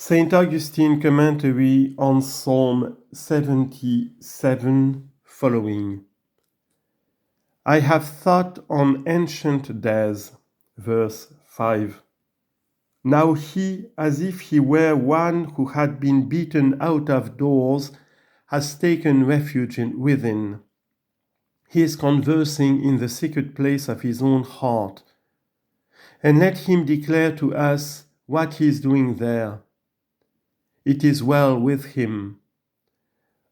Saint Augustine commentary on Psalm 77 following. I have thought on ancient days, verse 5. Now he, as if he were one who had been beaten out of doors, has taken refuge within. He is conversing in the secret place of his own heart. And let him declare to us what he is doing there. It is well with him.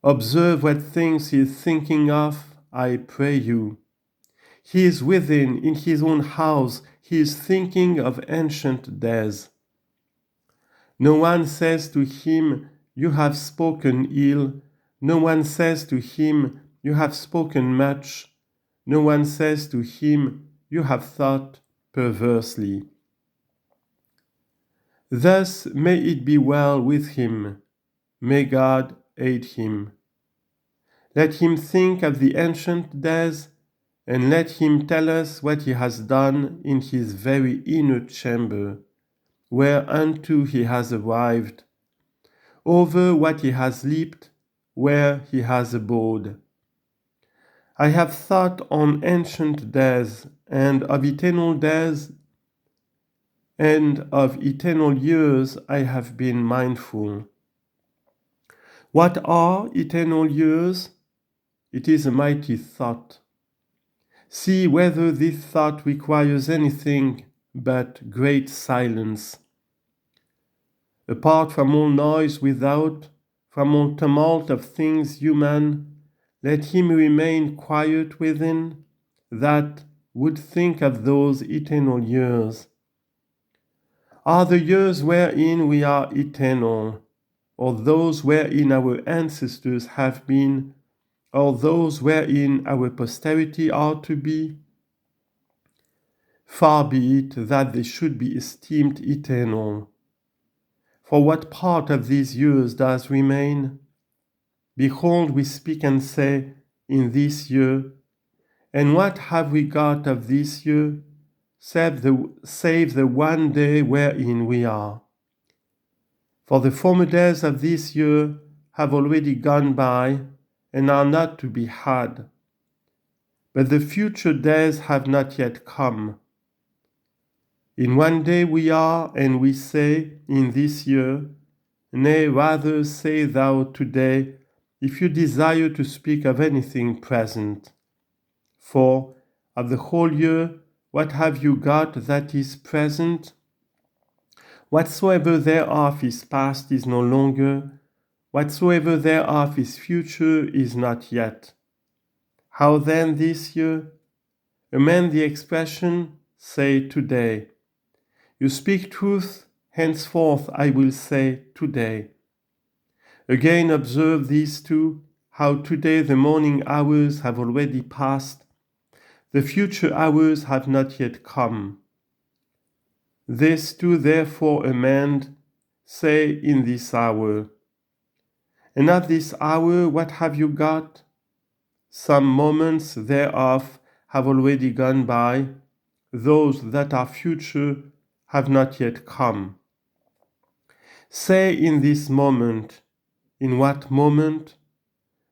Observe what things he is thinking of, I pray you. He is within, in his own house, he is thinking of ancient days. No one says to him, you have spoken ill. No one says to him, you have spoken much. No one says to him, you have thought perversely. Thus may it be well with him. May God aid him. Let him think of the ancient days, and let him tell us what he has done in his very inner chamber, whereunto he has arrived, over what he has leaped, where he has abode. I have thought on ancient days, and of eternal days, and of eternal years I have been mindful. What are eternal years? It is a mighty thought. See whether this thought requires anything but great silence. Apart from all noise without, from all tumult of things human, let him remain quiet within, that would think of those eternal years. Are the years wherein we are eternal, or those wherein our ancestors have been, or those wherein our posterity are to be? Far be it that they should be esteemed eternal. For what part of these years does remain? Behold, we speak and say, in this year, and what have we got of this year, save the one day wherein we are? For the former days of this year have already gone by, and are not to be had. But the future days have not yet come. In one day we are, and we say, in this year, nay, rather say thou today, if you desire to speak of anything present. For, of the whole year, what have you got that is present? Whatsoever thereof is past is no longer, whatsoever thereof is future is not yet. How then this year? Amend the expression, say today. You speak truth, henceforth I will say today. Again observe these two, how today the morning hours have already passed, the future hours have not yet come. This too therefore amend, say in this hour. And at this hour what have you got? Some moments thereof have already gone by, those that are future have not yet come. Say in this moment. In what moment?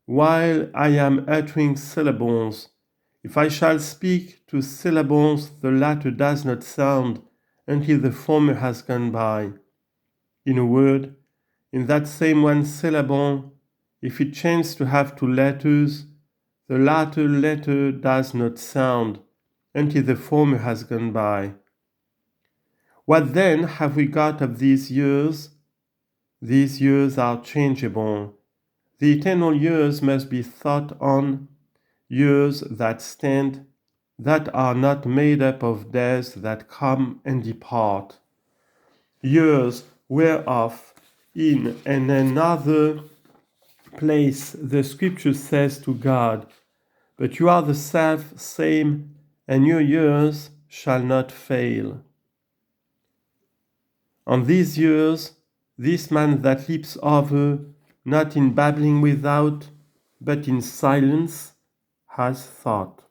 While I am uttering syllables. If I shall speak to syllables, the latter does not sound until the former has gone by. In a word, in that same one syllable, if it chance to have two letters, the latter letter does not sound until the former has gone by. What then have we got of these years? These years are changeable. The eternal years must be thought on, years that stand, that are not made up of days that come and depart. Years whereof in another place the scripture says to God, but you are the self same, and your years shall not fail. On these years, this man that leaps over, not in babbling without, but in silence, has thought.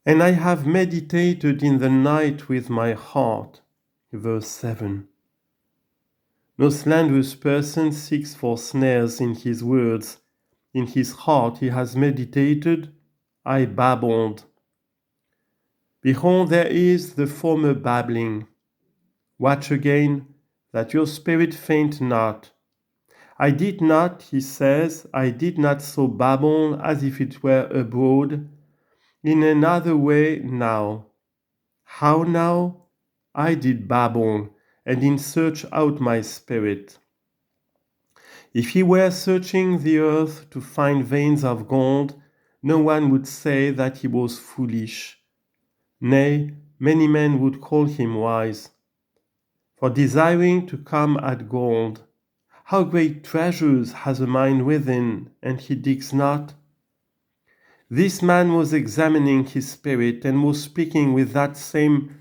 And I have meditated in the night with my heart, Verse 7. No slanderous person seeks for snares in his words. In his heart he has meditated, I babbled. Behold, there is the former babbling. Watch again, that your spirit faint not. I did not, he says, I did not so babble as if it were abroad, in another way now. How now? I did babble, and in search out my spirit. If he were searching the earth to find veins of gold, no one would say that he was foolish. Nay, many men would call him wise. For desiring to come at gold, how great treasures has a mind within, and he digs not? This man was examining his spirit, and was speaking with that same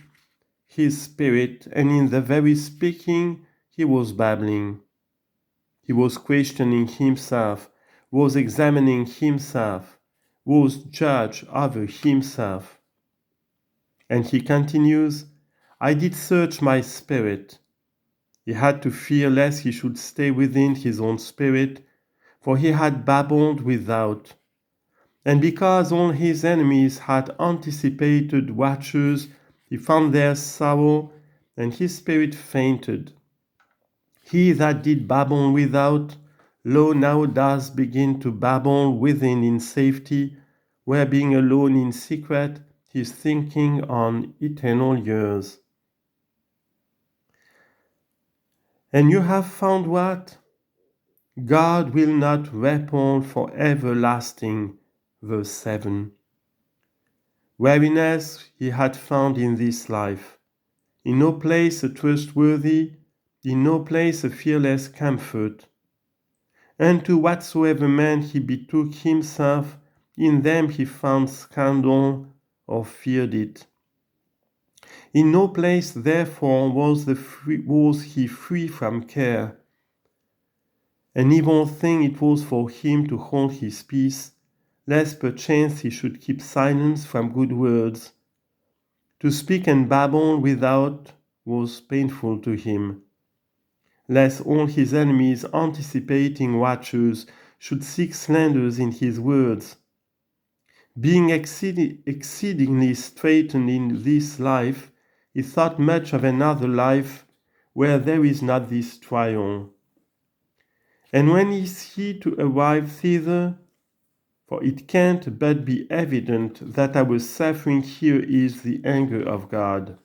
his spirit, and in the very speaking he was babbling. He was questioning himself, was examining himself, was judge over himself. And he continues, I did search my spirit. He had to fear lest he should stay within his own spirit, for he had babbled without. And because all his enemies had anticipated watchers, he found their sorrow, and his spirit fainted. He that did babble without, lo now does begin to babble within in safety, where being alone in secret, he is thinking on eternal years. And you have found what? God will not repel for everlasting. Verse 7. Weariness he had found in this life. In no place a trustworthy, in no place a fearless comfort. And to whatsoever man he betook himself, in them he found scandal or feared it. In no place, therefore, was he free from care. An evil thing it was for him to hold his peace, lest perchance he should keep silence from good words. To speak and babble without was painful to him, lest all his enemies, anticipating watchers, should seek slanders in his words. Being exceedingly straitened in this life, he thought much of another life where there is not this trial. And when is he to arrive thither? For it can't but be evident that our suffering here is the anger of God.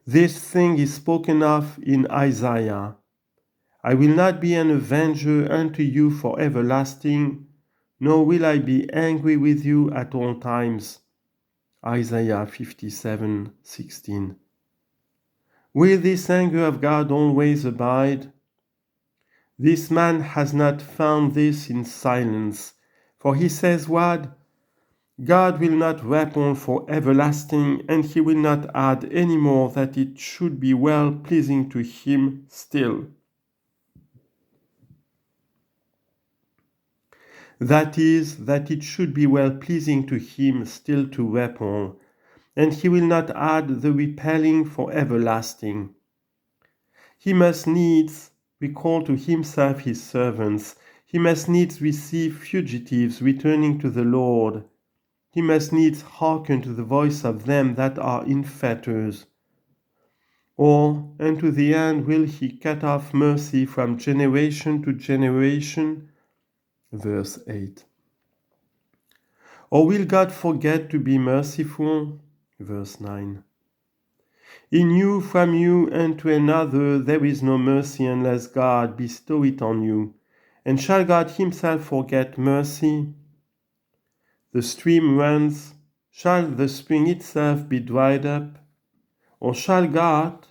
This thing is spoken of in Isaiah. I will not be an avenger unto you for everlasting, nor will I be angry with you at all times. Isaiah 57:16. Will this anger of God always abide? This man has not found this in silence, for he says what? God will not repel for everlasting, and he will not add any more that it should be well pleasing to him still. That is, that it should be well pleasing to him still to repel, and he will not add the repelling for everlasting. He must needs recall to himself his servants. He must needs receive fugitives returning to the Lord. He must needs hearken to the voice of them that are in fetters. Or unto the end will he cut off mercy from generation to generation. Verse 8. Or will God forget to be merciful? Verse 9. In you, from you, and to another there is no mercy unless God bestow it on you. And shall God himself forget mercy? The stream runs, shall the spring itself be dried up? Or shall God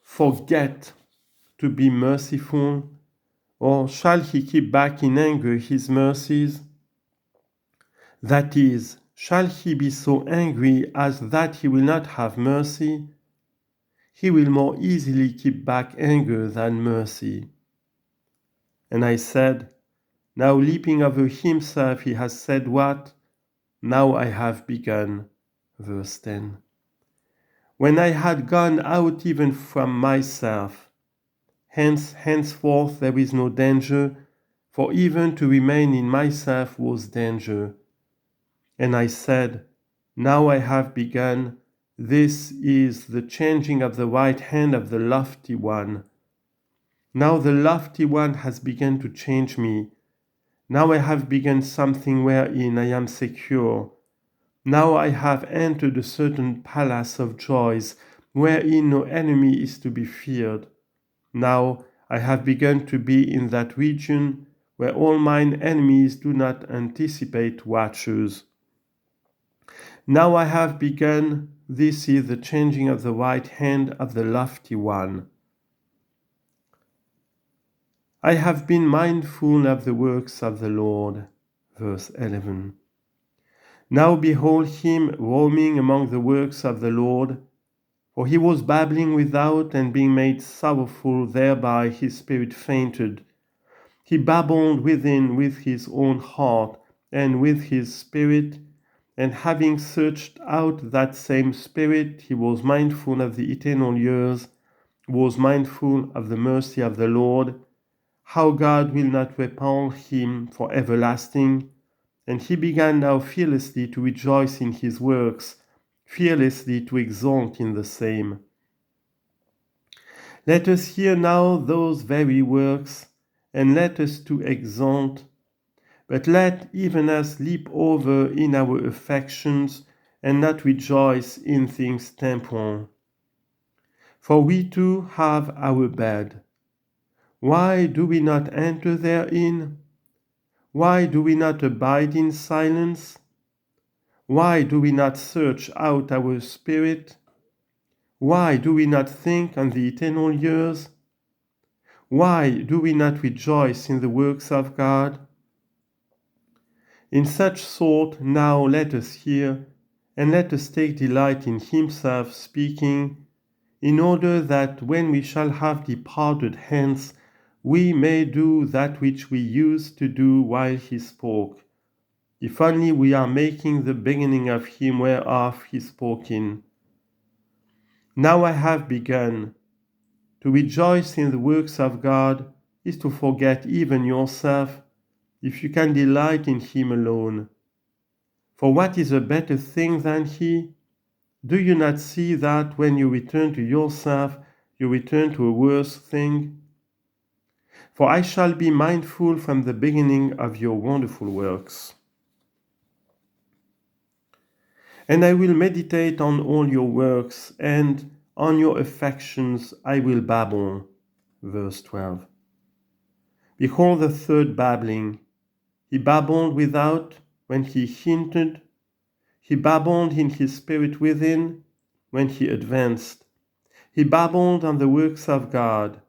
forget to be merciful? Or shall he keep back in anger his mercies? That is, shall he be so angry as that he will not have mercy? He will more easily keep back anger than mercy. And I said, now leaping over himself, he has said what? Now I have begun. Verse 10. when I had gone out even from myself. Henceforth there is no danger, for even to remain in myself was danger. And I said, now I have begun. This is the changing of the right hand of the lofty one. Now the lofty one has begun to change me. Now I have begun something wherein I am secure. Now I have entered a certain palace of joys, wherein no enemy is to be feared. Now I have begun to be in that region where all mine enemies do not anticipate watchers. Now I have begun, this is the changing of the right hand of the lofty one. I have been mindful of the works of the Lord. Verse 11. Now behold him roaming among the works of the Lord, for he was babbling without, and being made sorrowful thereby his spirit fainted. He babbled within with his own heart and with his spirit, and having searched out that same spirit, he was mindful of the eternal years, was mindful of the mercy of the Lord, how God will not repel him for everlasting. And he began now fearlessly to rejoice in his works, fearlessly to exult in the same. Let us hear now those very works, and let us to exult, but let even us leap over in our affections, and not rejoice in things temporal. For we too have our bed. Why do we not enter therein? Why do we not abide in silence? Why do we not search out our spirit? Why do we not think on the eternal years? Why do we not rejoice in the works of God? In such sort now let us hear, and let us take delight in himself speaking, in order that when we shall have departed hence, we may do that which we used to do while he spoke, if only we are making the beginning of him whereof he spoke in. Now I have begun. To rejoice in the works of God is to forget even yourself, if you can delight in him alone. For what is a better thing than he? Do you not see that when you return to yourself, you return to a worse thing? For I shall be mindful from the beginning of your wonderful works. And I will meditate on all your works, and on your affections I will babble. Verse 12. Behold the third babbling. He babbled without when he hinted. He babbled in his spirit within when he advanced. He babbled on the works of God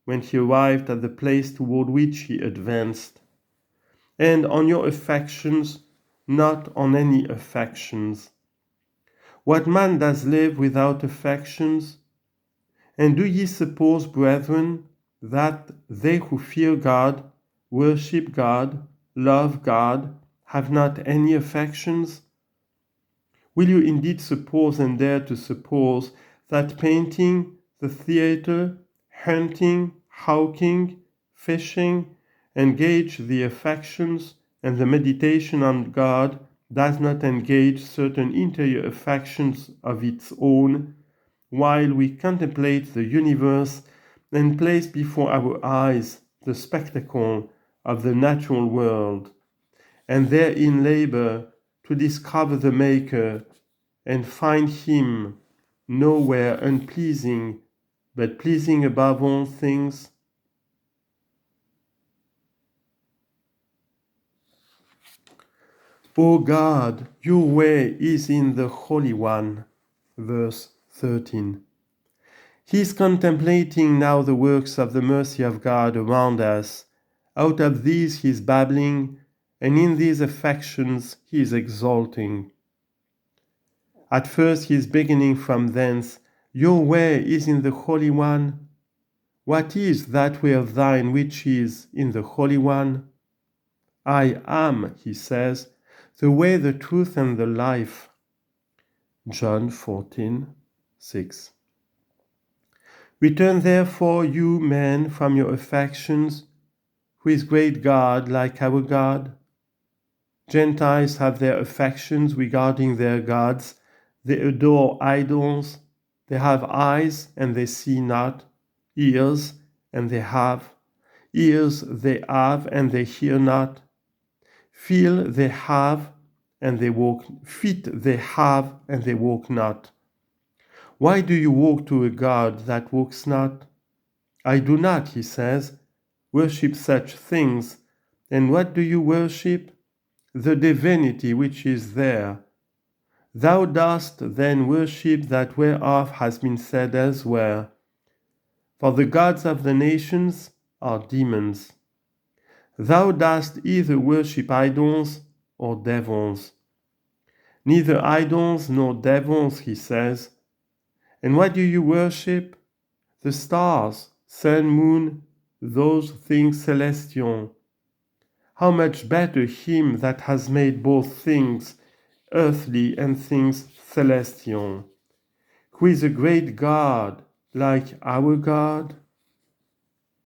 when he arrived at the place toward which he advanced. And on your affections, not on any affections. What man does live without affections? And do ye suppose, brethren, that they who fear God, worship God, love God, have not any affections? Will you indeed suppose and dare to suppose that painting, the theatre, hunting, hawking, fishing, engage the affections, and the meditation on God does not engage certain interior affections of its own, while we contemplate the universe and place before our eyes the spectacle of the natural world, and therein labor to discover the Maker and find him nowhere unpleasing, but pleasing above all things? O God, your way is in the Holy One. Verse 13. He is contemplating now the works of the mercy of God around us. Out of these he is babbling, and in these affections he is exulting. At first he is beginning from thence. Your way is in the Holy One. What is that way of thine which is in the Holy One? I am, he says, the way, the truth, and the life. John 14, 6. Return therefore, you men, from your affections, who is great God like our God? Gentiles have their affections regarding their gods. They adore idols. They have eyes and they see not, ears and they have, ears they have and they hear not, feet they have and they walk not. Why do you walk to a God that walks not? I do not, he says, worship such things. And what do you worship? The divinity which is there. Thou dost then worship that whereof has been said elsewhere, for the gods of the nations are demons. Thou dost either worship idols or devils. Neither idols nor devils, he says. And what do you worship? The stars, sun, moon, those things celestial. How much better him that has made both things earthly and things celestial, who is a great God like our God?